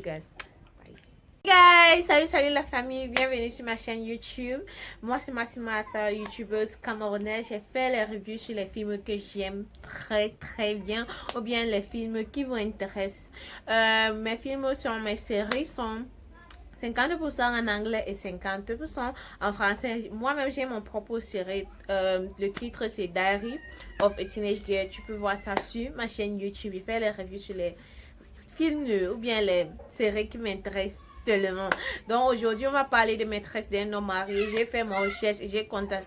Guys. Guys, salut la famille, bienvenue sur ma chaîne YouTube. Moi c'est Massimata, youtubeuse camerounaise. J'ai fait les reviews sur les films que j'aime très bien ou bien les films qui vous intéressent. Mes films sur mes séries sont 50% en anglais et 50% en français. Moi-même, j'ai mon propre série. Le titre, c'est Diary of a Teenage Girl. Tu peux voir ça sur ma chaîne YouTube. Je fais les reviews sur les films ou bien les séries qui m'intéressent tellement. Donc, aujourd'hui, on va parler de Maîtresse d'un homme marié. J'ai fait mon recherche et j'ai constaté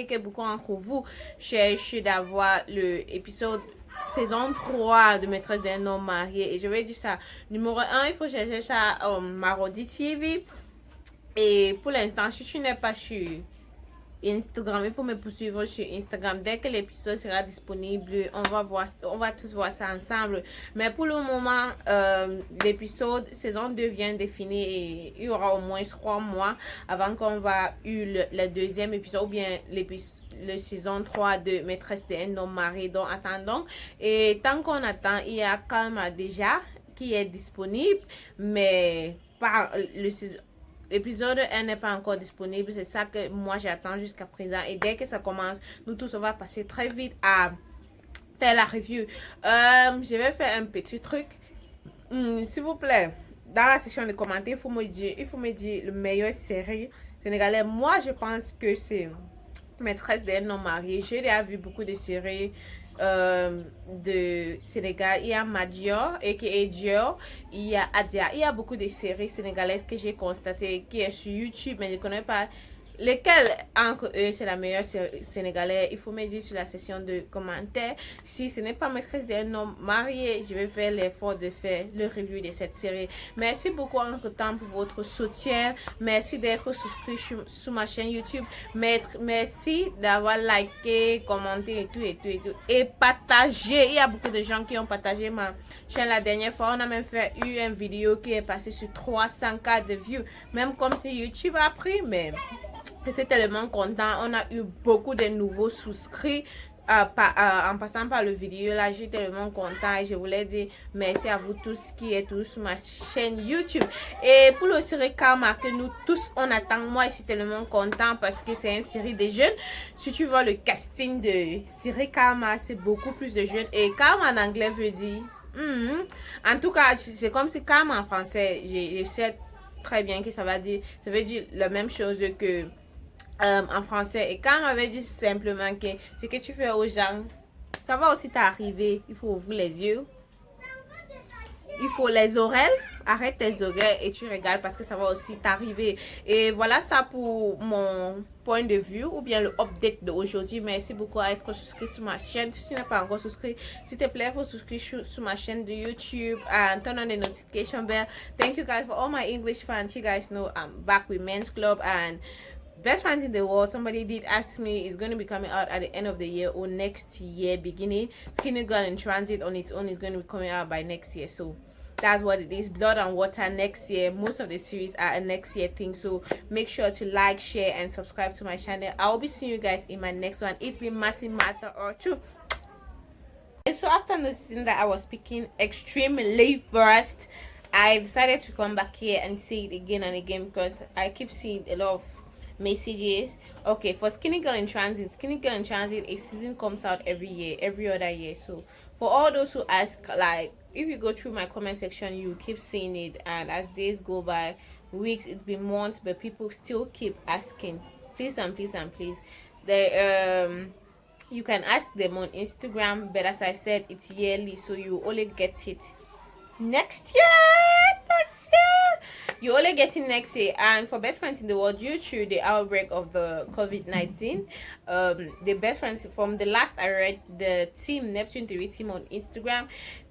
que beaucoup d'entre vous cherchent d'avoir l'épisode saison 3 de Maîtresse d'un homme marié. Et je vais dire ça. Numéro 1, il faut chercher ça Marodi TV. Et pour l'instant, si tu n'es pas sur Instagram, il faut me poursuivre sur Instagram. Dès que l'épisode sera disponible, on va tous voir ça ensemble. Mais pour le moment, l'épisode saison 2 vient de finir et il y aura au moins 3 mois avant qu'on va eu le deuxième épisode ou bien le saison 3 de Maîtresse d'un homme marié. Donc attendons. Et tant qu'on attend, il y a quand même déjà qui est disponible, mais par l'épisode 1 n'est pas encore disponible. C'est ça que moi j'attends jusqu'à présent. Et dès que ça commence, nous tous on va passer très vite à faire la review. Je vais faire un petit truc. S'il vous plaît, dans la section de commentaires, il faut me dire le meilleur série sénégalais. Moi, je pense que c'est Maîtresse d'un homme marié. J'ai déjà vu beaucoup de séries de Sénégal. Il y a Madior et qui est Dior. Il y a Adia. Il y a beaucoup de séries sénégalaises que j'ai constatées qui est sur YouTube, mais je ne connais pas lesquelles entre eux c'est la meilleure série sénégalaise. Il faut me dire sur la section de commentaires. Si ce n'est pas Maîtresse d'un homme marié, je vais faire l'effort de faire le review de cette série. Merci beaucoup entre temps pour votre soutien. Merci d'être souscrit sur ma chaîne YouTube. Merci d'avoir liké, commenté et partagé. Il y a beaucoup de gens qui ont partagé ma chaîne la dernière fois. On a même fait une vidéo qui est passée sur 300K de views. Même comme si YouTube a pris, mais j'étais tellement content. On a eu beaucoup de nouveaux souscrits en passant par le vidéo là. J'ai tellement content et je voulais dire merci à vous tous qui êtes tous sur ma chaîne YouTube. Et pour le série Karma que nous tous on attend, moi je suis tellement content parce que c'est une série de jeunes. Si tu vois le casting de série Karma, c'est beaucoup plus de jeunes. Et Karma en anglais veut dire en tout cas c'est comme si Karma en français, je sais très bien que ça veut dire la même chose que en français. Et quand on m'avait dit simplement que ce que tu fais aux gens, ça va aussi t'arriver. Il faut ouvrir les yeux, il faut les oreilles, arrête tes oreilles et tu regardes parce que ça va aussi t'arriver. Et voilà ça pour mon point de vue ou bien le update d'aujourd'hui. Merci beaucoup à être souscrit sur ma chaîne. Si tu n'es pas encore souscrit, s'il te plaît, faut souscrire sur ma chaîne de YouTube and turn on the notification bell. Thank you guys for all my English fans. You guys know I'm back with Men's Club and Best Friends in the World. Somebody did ask me, it's going to be coming out at the end of the year or next year beginning. Skinny Girl in Transit on its own is going to be coming out by next year. So that's what it is. Blood and Water next year. Most of the series are a next year thing. So make sure to like, share, and subscribe to my channel. I will be seeing you guys in my next one. It's been Massimata Orchu. And so after noticing that I was speaking extremely fast, I decided to come back here and say it again and again because I keep seeing a lot of messages. Okay, for Skinny Girl in Transit, a season comes out every other year. So for all those who ask, like, if you go through my comment section, you keep seeing it, and as days go by, weeks, it's been months, but people still keep asking. Please they you can ask them on Instagram, but as I said, it's yearly, so you only get it next year. You only get it next year. And for Best Friends in the World, due to the outbreak of the COVID-19, the Best Friends, from the last I read, the team Neptune TV team on Instagram,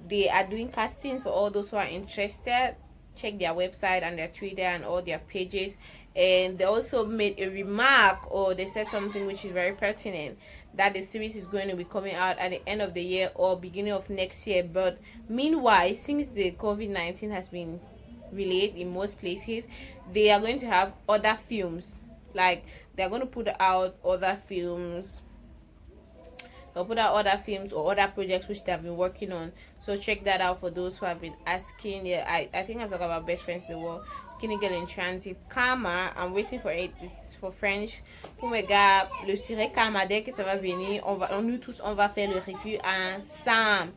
they are doing casting for all those who are interested. Check their website and their Twitter and all their pages. And they also made a remark, or they said something which is very pertinent, that the series is going to be coming out at the end of the year or beginning of next year. But meanwhile, since the COVID-19 has been relayed in most places, they are going to have other films, like they're going to put out other films They'll put out other films or other projects which they have been working on. So check that out for those who have been asking. Yeah, I think I'm talking about Best Friends in the World, Skinny Girl in Transit, Karma. I'm waiting for it. It's for French. Pour mes gars, le ciré Karma, dès que ça va venir, nous tous on va faire le review ensemble.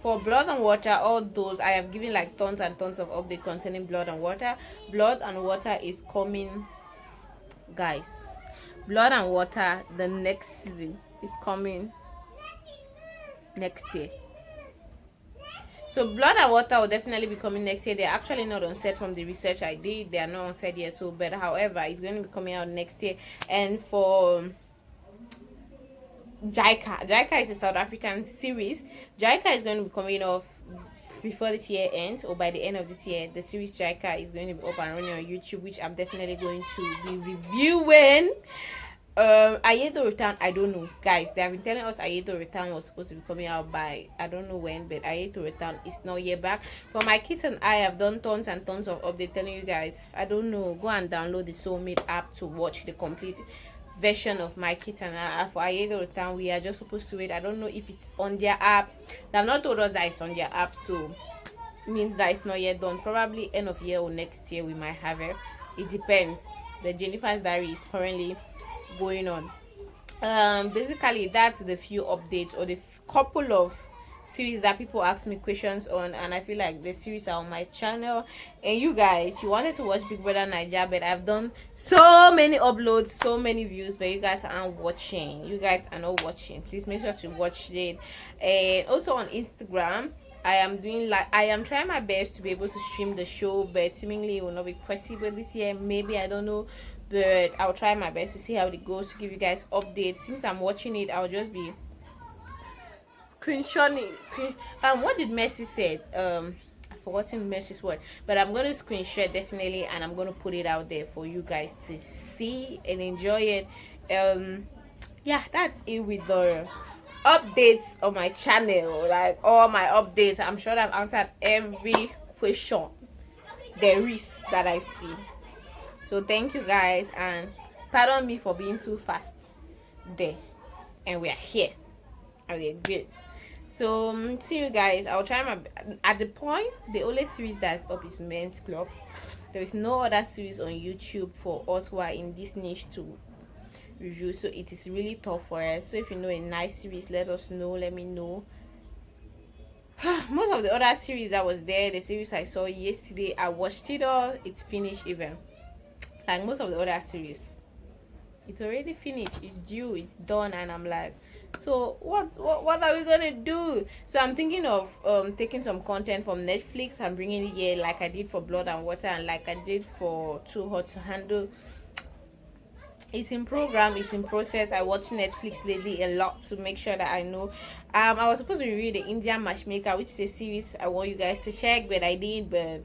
For Blood and Water, all those I have given like tons and tons of updates concerning Blood and Water. Blood and Water is coming, guys. Blood and Water, the next season is coming next year. So Blood and Water will definitely be coming next year. They're actually not on set from the research I did. They are not on set yet. So, but however, it's going to be coming out next year. And for Jaika is a South African series. Jaika is going to be coming off before this year ends, or by the end of this year. The series Jaika is going to be up and running on YouTube, which I'm definitely going to be reviewing. Ayedo Return, I don't know, guys. They have been telling us Ayedo Return was supposed to be coming out by I don't know when, but Ayedo Return is not yet back. For My Kitten, I have done tons and tons of updates telling you guys. I don't know, go and download the Soulmate app to watch the complete version of My Kitten. For Ayedo Return, we are just supposed to wait. I don't know if it's on their app. They have not told us that it's on their app, so it means that it's not yet done. Probably end of year or next year we might have it. It depends. The Jennifer's Diary is currently going on. Basically that's the few updates or the couple of series that people ask me questions on, and I feel like the series are on my channel. And you guys, you wanted to watch Big Brother Naija, but I've done so many uploads, so many views, but you guys aren't watching. You guys are not watching. Please make sure to watch it. And also on Instagram, I am trying my best to be able to stream the show, but seemingly it will not be possible this year. Maybe, I don't know, but I'll try my best to see how it goes, to give you guys updates. Since I'm watching it, I'll just be screenshotting. What did Messi said? I've forgotten Messi's word, but I'm gonna screenshot definitely, and I'm gonna put it out there for you guys to see and enjoy it. Yeah, that's it with the updates on my channel. Like all my updates, I'm sure I've answered every question there is that I see. So thank you guys, and pardon me for being too fast there. And we are here, and we're good. So see you guys. I'll try my at the point. The only series that's up is Men's Club. There is no other series on YouTube for us who are in this niche to review, so it is really tough for us. So if you know a nice series, let us know. Let me know. Most of the other series that was there, the series I saw yesterday, I watched it all. It's finished. Even like most of the other series, it's already finished, it's due, it's done, and I'm like, so what are we gonna do? So I'm thinking of taking some content from Netflix and bringing it here, like I did for Blood and Water, and like I did for Too Hot to Handle. It's in program, it's in process. I watch Netflix lately a lot to make sure that I know. I was supposed to review the Indian Matchmaker, which is a series I want you guys to check, but I didn't. But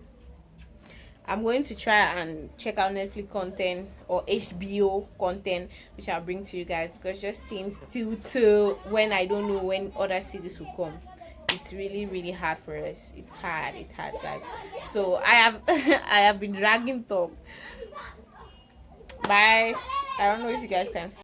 I'm going to try and check out Netflix content or HBO content, which I'll bring to you guys, because just things still till when I don't know when other series will come. It's really hard for us. It's hard, guys. So I have I have been dragging talk. Bye. I don't know if you guys can see.